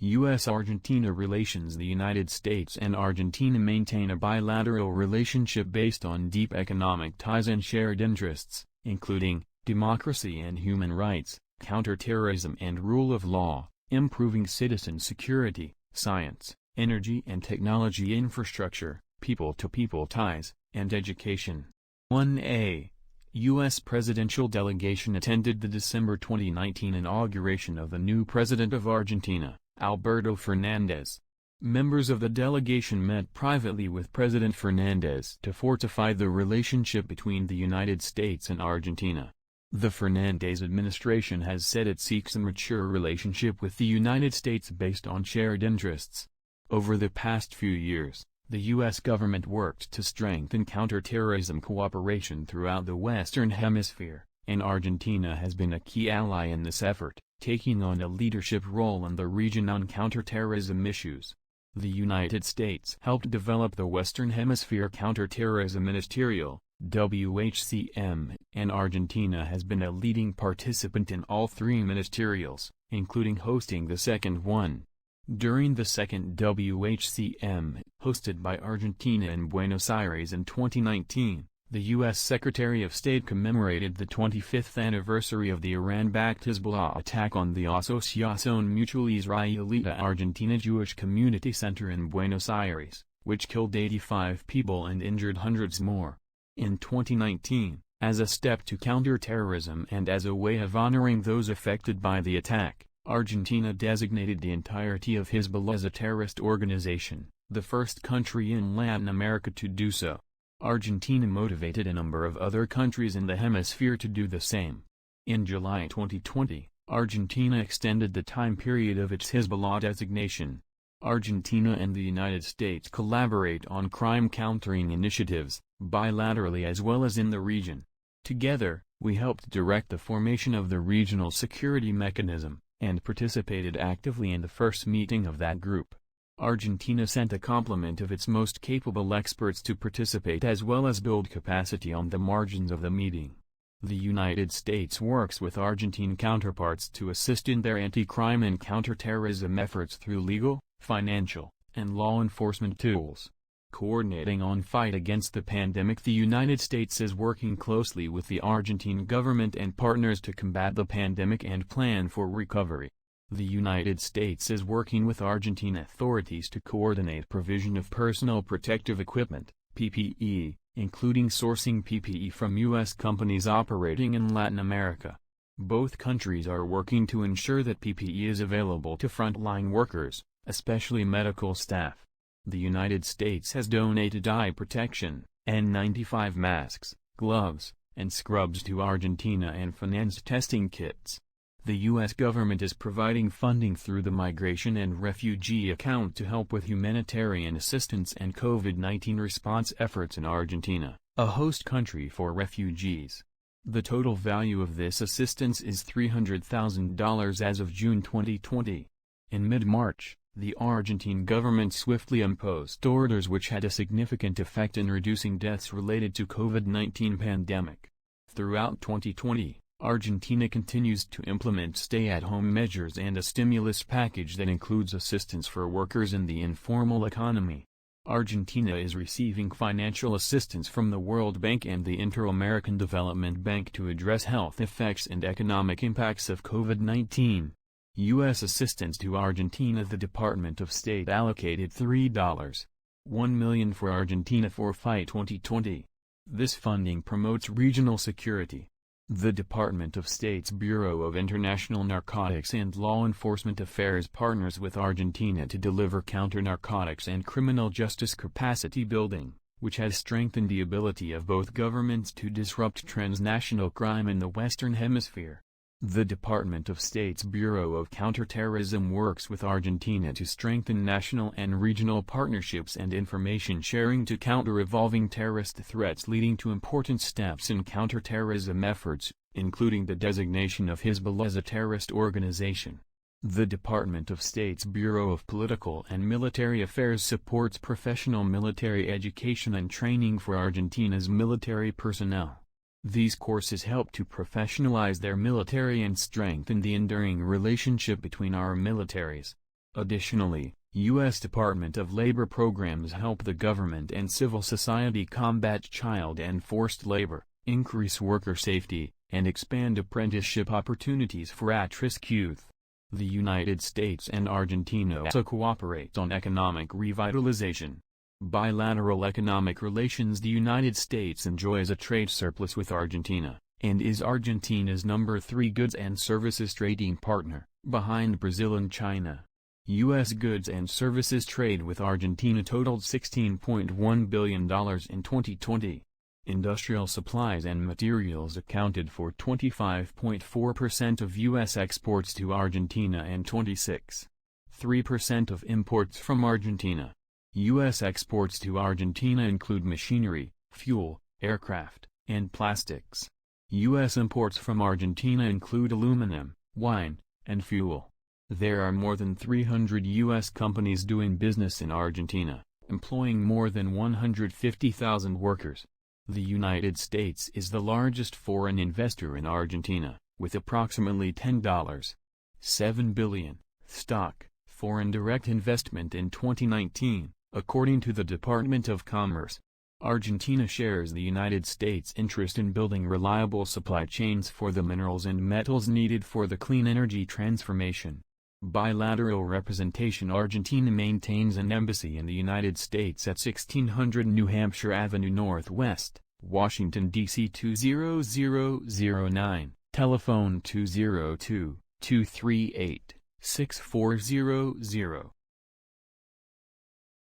U.S.-Argentina relations. The United States and Argentina maintain a bilateral relationship based on deep economic ties and shared interests, including democracy and human rights, counterterrorism and rule of law, improving citizen security, science, energy and technology infrastructure, people-to-people ties, and education. 1a. U.S. presidential delegation attended the December 2019 inauguration of the new president of Argentina, Alberto Fernandez. Members of the delegation met privately with President Fernandez to fortify the relationship between the United States and Argentina. The Fernandez administration has said it seeks a mature relationship with the United States based on shared interests. Over the past few years, the U.S. government worked to strengthen counterterrorism cooperation throughout the Western Hemisphere, and Argentina has been a key ally in this effort, taking on a leadership role in the region on counterterrorism issues. The United States helped develop the Western Hemisphere Counterterrorism Ministerial (WHCM), and Argentina has been a leading participant in all three ministerials, including hosting the second one. During the second WHCM, hosted by Argentina in Buenos Aires in 2019, the U.S. Secretary of State commemorated the 25th anniversary of the Iran-backed Hezbollah attack on the Asociación Mutual Israelita Argentina Jewish Community Center in Buenos Aires, which killed 85 people and injured hundreds more. In 2019, as a step to counter terrorism and as a way of honoring those affected by the attack, Argentina designated the entirety of Hezbollah as a terrorist organization, the first country in Latin America to do so. Argentina motivated a number of other countries in the hemisphere to do the same. In July 2020, Argentina extended the time period of its Hezbollah designation. Argentina and the United States collaborate on crime countering initiatives, bilaterally as well as in the region. Together, we helped direct the formation of the Regional Security Mechanism, and participated actively in the first meeting of that group. Argentina sent a complement of its most capable experts to participate as well as build capacity on the margins of the meeting. The United States works with Argentine counterparts to assist in their anti-crime and counterterrorism efforts through legal, financial, and law enforcement tools. Coordinating on fight against the pandemic, the United States is working closely with the Argentine government and partners to combat the pandemic and plan for recovery. The United States is working with Argentine authorities to coordinate provision of personal protective equipment, PPE, including sourcing PPE from U.S. companies operating in Latin America. Both countries are working to ensure that PPE is available to frontline workers, especially medical staff. The United States has donated eye protection, N95 masks, gloves, and scrubs to Argentina and financed testing kits. The U.S. government is providing funding through the Migration and Refugee Account to help with humanitarian assistance and COVID-19 response efforts in Argentina, a host country for refugees. The total value of this assistance is $300,000 as of June 2020. In mid-March, the Argentine government swiftly imposed orders which had a significant effect in reducing deaths related to COVID-19 pandemic. Throughout 2020, Argentina continues to implement stay-at-home measures and a stimulus package that includes assistance for workers in the informal economy. Argentina is receiving financial assistance from the World Bank and the Inter-American Development Bank to address health effects and economic impacts of COVID-19. U.S. assistance to Argentina. The Department of State allocated $3.1 million for Argentina for Fight 2020. This funding promotes regional security. The Department of State's Bureau of International Narcotics and Law Enforcement Affairs partners with Argentina to deliver counter-narcotics and criminal justice capacity building, which has strengthened the ability of both governments to disrupt transnational crime in the Western Hemisphere. The Department of State's Bureau of Counterterrorism works with Argentina to strengthen national and regional partnerships and information sharing to counter evolving terrorist threats, leading to important steps in counterterrorism efforts, including the designation of Hezbollah as a terrorist organization. The Department of State's Bureau of Political and Military Affairs supports professional military education and training for Argentina's military personnel. These courses help to professionalize their military and strengthen the enduring relationship between our militaries. Additionally, U.S. Department of Labor programs help the government and civil society combat child and forced labor, increase worker safety, and expand apprenticeship opportunities for at-risk youth. The United States and Argentina also cooperate on economic revitalization. Bilateral economic relations. The United States enjoys a trade surplus with Argentina, and is Argentina's number 3 goods and services trading partner, behind Brazil and China. U.S. goods and services trade with Argentina totaled $16.1 billion in 2020. Industrial supplies and materials accounted for 25.4% of U.S. exports to Argentina and 26.3% of imports from Argentina. U.S. exports to Argentina include machinery, fuel, aircraft, and plastics. U.S. imports from Argentina include aluminum, wine, and fuel. There are more than 300 U.S. companies doing business in Argentina, employing more than 150,000 workers. The United States is the largest foreign investor in Argentina, with approximately $10.7 billion stock foreign direct investment in 2019, according to the Department of Commerce. Argentina shares the United States' interest in building reliable supply chains for the minerals and metals needed for the clean energy transformation. Bilateral representation. Argentina maintains an embassy in the United States at 1600 New Hampshire Avenue Northwest, Washington, D.C. 20009, telephone 202-238-6400.